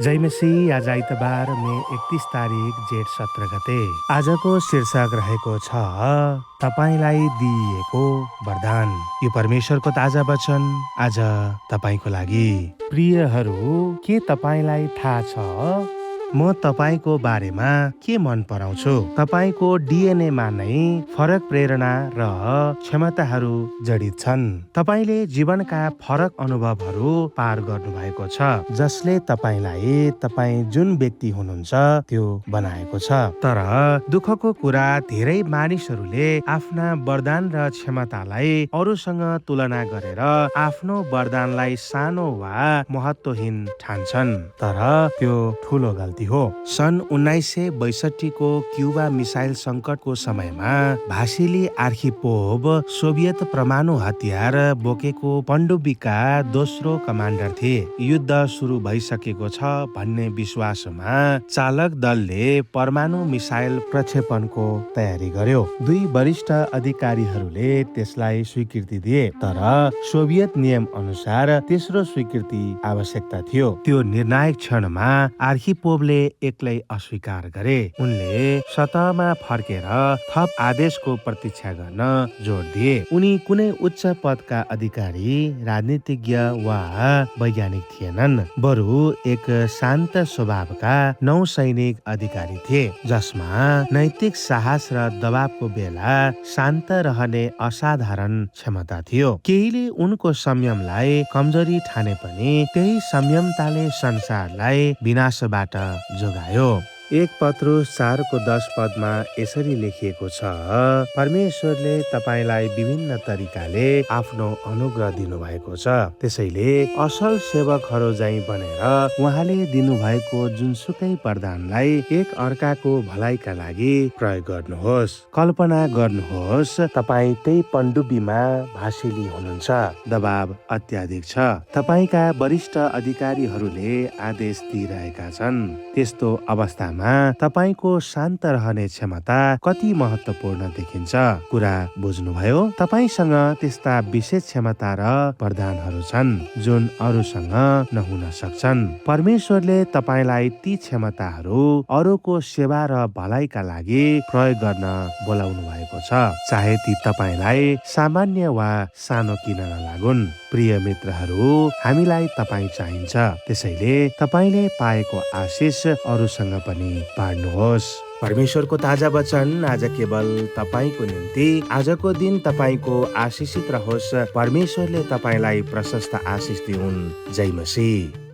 जय मसी। आज आइतबार मे 31 तारिक जेठ 17 गते। आजको शीर्षक रहेको छ तपाईँलाई दिइएको वरदान। यो परमेश्वरको ताजा वचन आज तपाईँको लागि। प्रियहरू, के तपाईँलाई थाहा छ म तपाईँको बारेमा के मन पराउँछु? तपाईँको डिएनएमा नै फरक प्रेरणा र क्षमताहरू जडित छन्। तपाईँले जीवनका फरक अनुभवहरू पार गर्नुभएको छ, जसले तपाईँलाई तपाईँ जुन व्यक्ति हुनुहुन्छ त्यो बनाएको छ। तर दुःखको कुरा, धेरै मानिसहरूले आफ्ना वरदान र क्षमतालाई अरूसँग तुलना गरेर आफ्नो वरदानलाई सानो वा महत्त्वहीन ठान्छन्। तर त्यो ठूलो गल्ती हो। सन् 1962 को क्युबा मिसाइल संकटको समयमा भासिली आर्खिपोभ सोभियत परमाणु हतियार बोकेको पनडुब्बीका दोस्रो कमान्डर थिए। युद्ध सुरु भइसकेको छ भन्ने विश्वासमा चालक दलले परमाणु मिसाइल प्रक्षेपणको तयारी गर्यो। दुई वरिष्ठ अधिकारीहरूले त्यसलाई स्वीकृति दिए, तर सोभियत नियम अनुसार तेस्रो स्वीकृति आवश्यकता थियो। त्यो निर्णायक क्षणमा आर्खिपोभले एक्लै अस्वीकार गरे। उनले सतहमा फर्केर थप आदेशको प्रतीक्षा गर्न जोड दिए। उनी कुनै उच्च पदका अधिकारी, राजनीतिज्ञ वा वैज्ञानिक थिएनन्, बरु एक शान्त स्वभावका नौसैनिक अधिकारी थिए, जसमा नैतिक साहस र दबावको बेला शान्त रहने असाधारण क्षमता थियो। केहीले उनको संयमलाई कमजोरी ठाने पनि त्यही संयमताले संसारलाई विनाशबाट जोगायो। 1 पत्रुस 4:10 पदमा यसरी लेखिएको छ, परमेश्वरले तपाईलाई विभिन्न तरिकाले आफ्नो अनुग्रह दिनुभएको छ। त्यसैले असल सेवकहरू झैं बनेर उहाँले दिनुभएको जुनसुकै वरदानलाई एक अर्काको भलाइका लागि प्रयोग गर्नुहोस्। कल्पना गर्नुहोस्, तपाईँ त्यही पनडुब्बीमा भासिली हुनुहुन्छ। दबाव अत्याधिक छ। तपाईँका वरिष्ठ अधिकारीहरूले आदेश दिइरहेका छन्। त्यस्तो अवस्थामा तपाईको शान्त रहने क्षमता कति महत्त्वपूर्ण देखिन्छ। कुरा बुझ्नुभयो? तपाईसँग त्यस्ता विशेष क्षमता र वरदानहरू छन् जुन अरूसँग नहुन सक्छन्। परमेश्वरले तपाईलाई ती क्षमताहरू अरूको सेवा र भलाइका लागि प्रयोग गर्न बोलाउनु भएको छ, चाहे ती तपाईलाई सामान्य वा सानो किन नलागुन्। प्रिय मित्रहरू, हामीलाई तपाईँ चाहिन्छ। त्यसैले तपाईले पाएको आशिष अरूसँग पनि बाँड्नुहोस्। परमेश्वरको ताजा वचन आज केवल तपाईको निम्ति। आजको दिन तपाईको आशिषित रहोस्। परमेश्वरले तपाईलाई प्रशस्त आशिष दिउन्। जय मसीह।